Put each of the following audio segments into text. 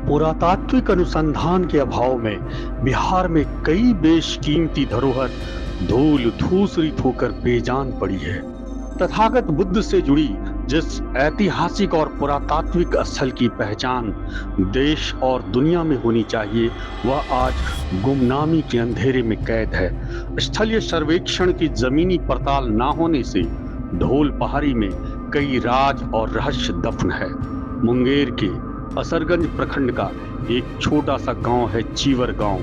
पुरातात्विक अनुसंधान के अभाव में बिहार में कई बेशकीमती धरोहर धूल धूसरित होकर बेजान पड़ी है। तथागत बुद्ध से जुड़ी जिस ऐतिहासिक और पुरातात्विक स्थल की पहचान देश और दुनिया में होनी चाहिए, वह आज गुमनामी के अंधेरे में कैद है। स्थलीय सर्वेक्षण की जमीनी पड़ताल न होने से ढोल पहाड़ी में कई राज और रहस्य दफन है। मुंगेर के असरगंज प्रखंड का एक छोटा सा गांव है चीवर गांव,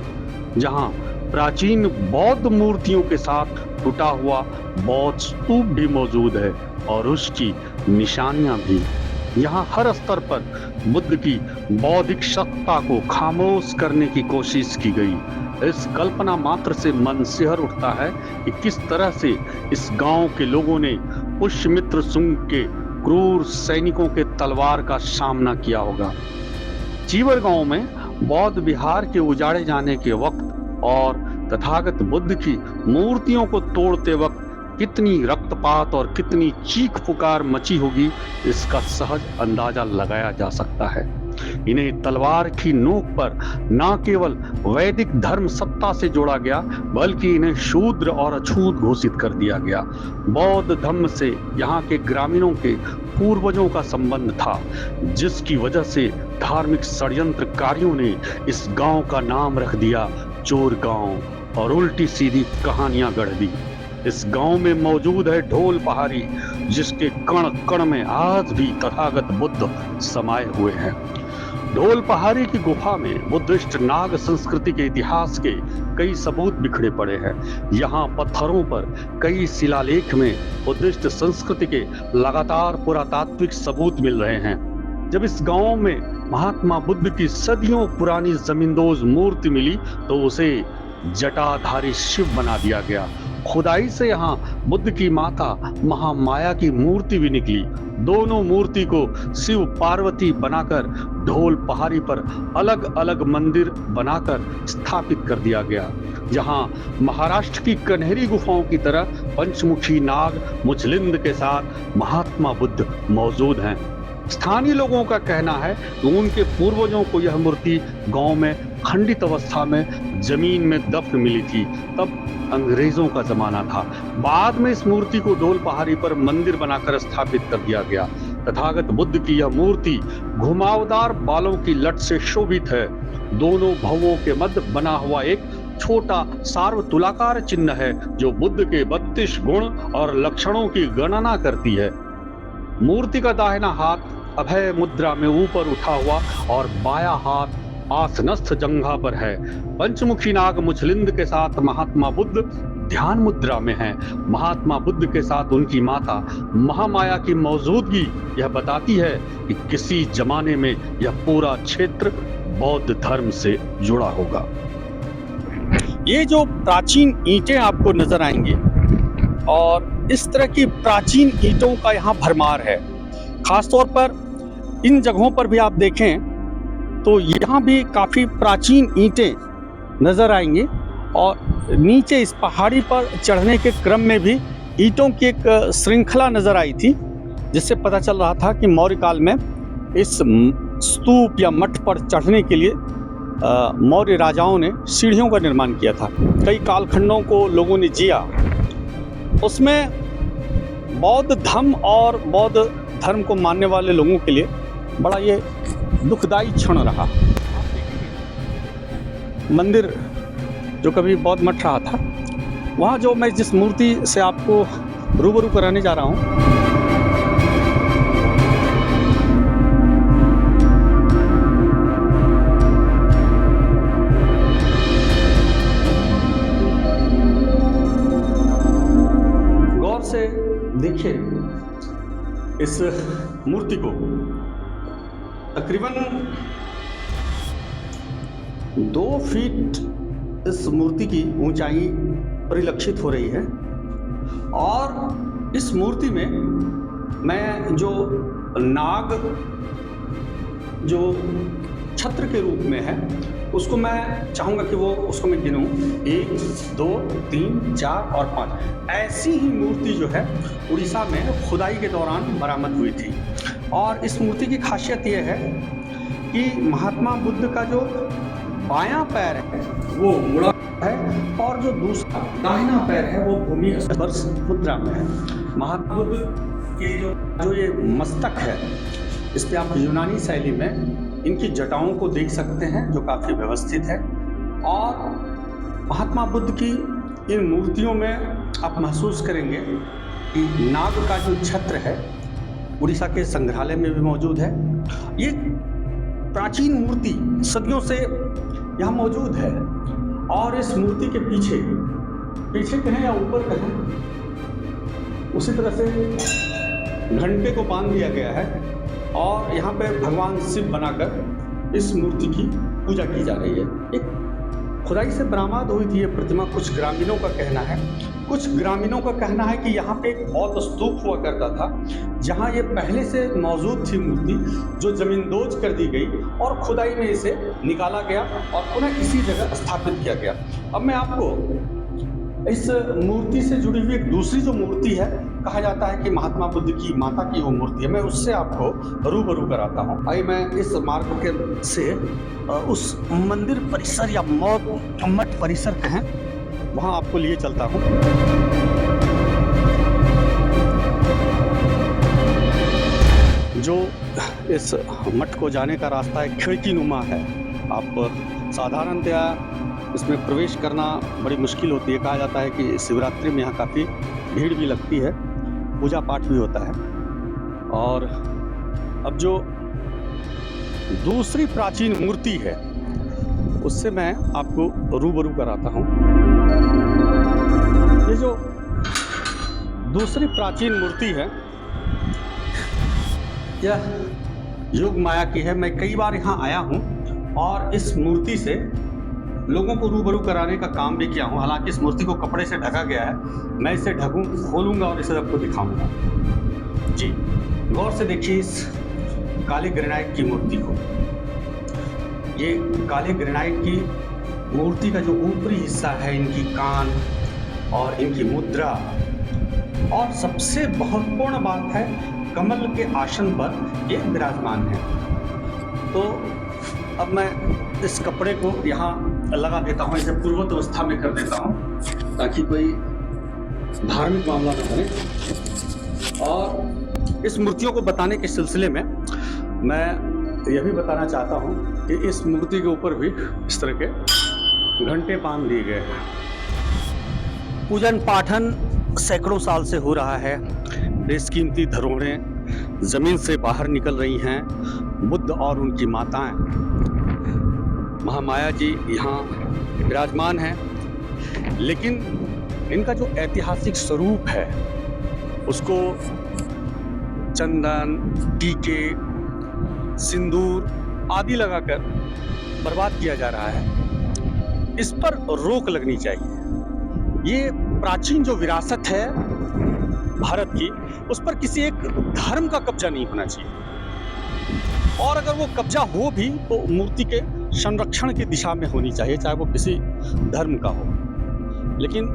जहां प्राचीन बौद्ध मूर्तियों के साथ टूटा हुआ बौद्ध स्तूप भी मौजूद है और उसकी निशानियां भी। यहाँ हर स्तर पर बुद्ध की बौद्धिक सत्ता को खामोश करने की कोशिश की गई। इस कल्पना मात्र से मन सिहर उठता है कि किस तरह से इस गांव के लोगों ने पुष्यमित्र शुंग के क्रूर सैनिकों के तलवार का सामना किया होगा। चीवर गांव में बौद्ध विहार के उजाड़े जाने के वक्त और तथागत बुद्ध की मूर्तियों को तोड़ते वक्त कितनी रक्तपात और कितनी चीख पुकार मची होगी, इसका सहज अंदाजा लगाया जा सकता है। इन्हें तलवार की नोक पर न केवल वैदिक धर्म सत्ता से जोड़ा गया, बल्कि इन्हें शूद्र और अछूत घोषित कर दिया गया। बौद्ध धर्म से यहाँ के ग्रामीणों के पूर्वजों का संबंध था, जिसकी वजह से धार्मिक षड्यंत्रकारियों ने इस गांव का नाम रख दिया चोर गांव और उल्टी सीधी कहानियां गढ़ दी। इस गांव में मौजूद है ढोल पहाड़ी, जिसके कण कण में आज भी तथागत बुद्ध समाये हुए हैं। ढोल पहाड़ी की गुफा में बुद्धिस्ट नाग संस्कृति के इतिहास के कई सबूत बिखरे पड़े हैं। यहाँ पत्थरों पर कई शिलालेख में बुद्धिस्ट संस्कृति के लगातार पुरातात्विक सबूत मिल रहे हैं। जब इस गांव में महात्मा बुद्ध की सदियों पुरानी जमींदोज मूर्ति मिली तो उसे जटाधारी शिव बना दिया गया। खुदाई से यहाँ बुद्ध की माता महामाया की मूर्ति भी निकली। दोनों मूर्ति को शिव पार्वती बनाकर ढोल पहाड़ी पर अलग अलग मंदिर बनाकर स्थापित कर दिया गया। जहाँ महाराष्ट्र की कन्हेरी गुफाओं की तरह पंचमुखी नाग मुचलिंद के साथ महात्मा बुद्ध मौजूद हैं। स्थानीय लोगों का कहना है कि उनके पूर्वजों को यह मूर्ति गांव में खंडित अवस्था में जमीन में दफन मिली थी। तब अंग्रेजों का जमाना था। बाद में इस मूर्ति को ढोल पहाड़ी पर मंदिर बनाकर स्थापित कर दिया गया। तथागत बुद्ध की यह मूर्ति घुमावदार बालों की लट से शोभित है। दोनों भवों के मध्य बना हुआ एक छोटा सार्वतुलाकार चिन्ह है, जो बुद्ध के 32 गुण और लक्षणों की गणना करती है। मूर्ति का दाहिना हाथ अभय मुद्रा में ऊपर उठा हुआ और बायां हाथ आसनस्थ जंघा पर है। पंचमुखी नाग मुचलिंद के साथ महात्मा बुद्ध ध्यान मुद्रा में हैं। महात्मा बुद्ध के साथ उनकी माता महामाया की मौजूदगी यह बताती है कि किसी जमाने में यह पूरा क्षेत्र बौद्ध धर्म से जुड़ा होगा। ये जो प्राचीन ईंटें आपको नजर आएंगी और इस तरह की प्राचीन ईंटों का यहाँ भरमार है। खासतौर पर इन जगहों पर भी आप देखें तो यहाँ भी काफ़ी प्राचीन ईंटें नज़र आएंगी और नीचे इस पहाड़ी पर चढ़ने के क्रम में भी ईंटों की एक श्रृंखला नज़र आई थी, जिससे पता चल रहा था कि मौर्य काल में इस स्तूप या मठ पर चढ़ने के लिए मौर्य राजाओं ने सीढ़ियों का निर्माण किया था। कई कालखंडों को लोगों ने जिया, उसमें बौद्ध धर्म और बौद्ध धर्म को मानने वाले लोगों के लिए बड़ा ये दुखदाई क्षण रहा। मंदिर जो कभी बौद्ध मठ रहा था, वहाँ जो मैं जिस मूर्ति से आपको रूबरू कराने जा रहा हूँ, गौर से देखिए इस मूर्ति को। तकरीबन 2 फीट इस मूर्ति की ऊंचाई परिलक्षित हो रही है और इस मूर्ति में मैं जो नाग जो छत्र के रूप में है उसको मैं चाहूँगा कि उसको मैं गिनूँ 1, 2, 3, 4 और 5। ऐसी ही मूर्ति जो है उड़ीसा में खुदाई के दौरान बरामद हुई थी। और इस मूर्ति की खासियत यह है कि महात्मा बुद्ध का जो बायां पैर है वो मुड़ा है और जो दूसरा दाहिना पैर है वो भूमि स्पर्श मुद्रा में है। महात्मा बुद्ध के जो ये मस्तक है, इस पे आप यूनानी शैली में इनकी जटाओं को देख सकते हैं जो काफी व्यवस्थित है। और महात्मा बुद्ध की इन मूर्तियों में आप महसूस करेंगे कि नाग का जो छत्र है उड़ीसा के संग्रहालय में भी मौजूद है। ये प्राचीन मूर्ति सदियों से यहाँ मौजूद है और इस मूर्ति के पीछे कहें या ऊपर कहें, उसी तरह से घंटे को बांध दिया गया है और यहाँ पे भगवान शिव बनाकर इस मूर्ति की पूजा की जा रही है। एक खुदाई से बरामद हुई थी ये प्रतिमा, कुछ ग्रामीणों का कहना है। कुछ ग्रामीणों का कहना है कि यहाँ पे एक बौद्ध स्तूप हुआ करता था जहाँ ये पहले से मौजूद थी मूर्ति, जो जमींदोज कर दी गई और खुदाई में इसे निकाला गया और पुनः इसी जगह स्थापित किया गया। अब मैं आपको इस मूर्ति से जुड़ी हुई एक दूसरी जो मूर्ति है, कहा जाता है कि महात्मा बुद्ध की माता की वो मूर्ति है, मैं उससे आपको रूबरू कराता हूँ। आइए मैं इस मार्ग के से उस मंदिर परिसर या मठ परिसर कहें, वहाँ आपको लिए चलता हूँ। जो इस मठ को जाने का रास्ता एक खिड़की नुमा है। आप साधारणतया इसमें प्रवेश करना बड़ी मुश्किल होती है। कहा जाता है कि शिवरात्रि में यहाँ काफ़ी भीड़ भी लगती है, पूजा पाठ भी होता है। और अब जो दूसरी प्राचीन मूर्ति है उससे मैं आपको रूबरू कराता हूँ। ये जो दूसरी प्राचीन मूर्ति है यह योग माया की है। मैं कई बार यहाँ आया हूँ और इस मूर्ति से लोगों को रूबरू कराने का काम भी किया हूँ। हालांकि इस मूर्ति को कपड़े से ढका गया है, मैं इसे खोलूंगा और इसे आपको दिखाऊंगा। जी गौर से देखिए इस काले ग्रेनाइट की मूर्ति को। ये काले ग्रेनाइट की मूर्ति का जो ऊपरी हिस्सा है, इनकी कान और इनकी मुद्रा, और सबसे महत्वपूर्ण बात है कमल के आसन पर ये विराजमान है। तो अब मैं इस कपड़े को यहाँ लगा देता हूँ, इसे पूर्वत अवस्था में कर देता हूँ ताकि कोई धार्मिक मामला न बने। और इस मूर्तियों को बताने के सिलसिले में मैं यह भी बताना चाहता हूँ कि इस मूर्ति के ऊपर भी इस तरह के घंटे बांध दिए गए हैं। पूजन पाठन सैकड़ों साल से हो रहा है। बेशकीमती धरोहरें जमीन से बाहर निकल रही हैं। बुद्ध और उनकी माताएं महामाया जी यहाँ विराजमान हैं, लेकिन इनका जो ऐतिहासिक स्वरूप है उसको चंदन, टीके, सिंदूर आदि लगाकर बर्बाद किया जा रहा है। इस पर रोक लगनी चाहिए। ये प्राचीन जो विरासत है भारत की, उस पर किसी एक धर्म का कब्जा नहीं होना चाहिए, और अगर वो कब्जा हो भी तो मूर्ति के संरक्षण की दिशा में होनी चाहिए, चाहे वो किसी धर्म का हो। लेकिन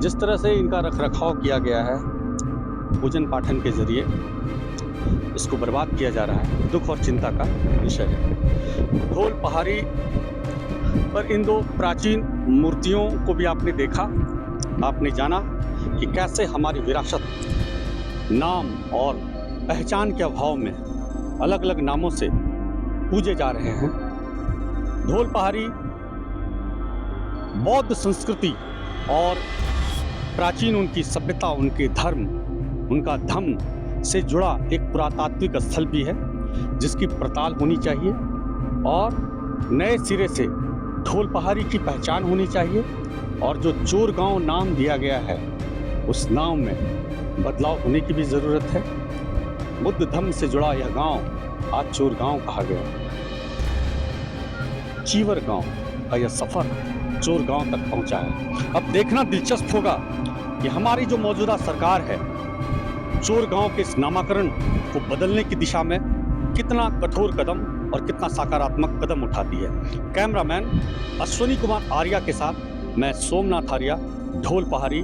जिस तरह से इनका रखरखाव किया गया है पूजन पाठन के जरिए, इसको बर्बाद किया जा रहा है, दुख और चिंता का विषय है। ढोल पहाड़ी पर इन दो प्राचीन मूर्तियों को भी आपने देखा, आपने जाना कि कैसे हमारी विरासत नाम और पहचान के अभाव में अलग अलग नामों से पूजे जा रहे हैं। ढोल पहाड़ी बौद्ध संस्कृति और प्राचीन उनकी सभ्यता, उनके धर्म, उनका धम्म से जुड़ा एक पुरातात्विक स्थल भी है जिसकी पड़ताल होनी चाहिए और नए सिरे से ढोल पहाड़ी की पहचान होनी चाहिए। और जो चोरगांव नाम दिया गया है उस नाम में बदलाव होने की भी ज़रूरत है। बुद्ध धम्म से जुड़ा यह गांव आज चोरगांव कहा गया। चीवर गांव का यह सफ़र चोरगांव तक पहुंचा है। अब देखना दिलचस्प होगा कि हमारी जो मौजूदा सरकार है चोरगांव के इस नामकरण को बदलने की दिशा में कितना कठोर कदम और कितना सकारात्मक कदम उठाती है। कैमरामैन अश्विनी कुमार आर्या के साथ मैं सोमनाथ आर्या, ढोल पहाड़ी।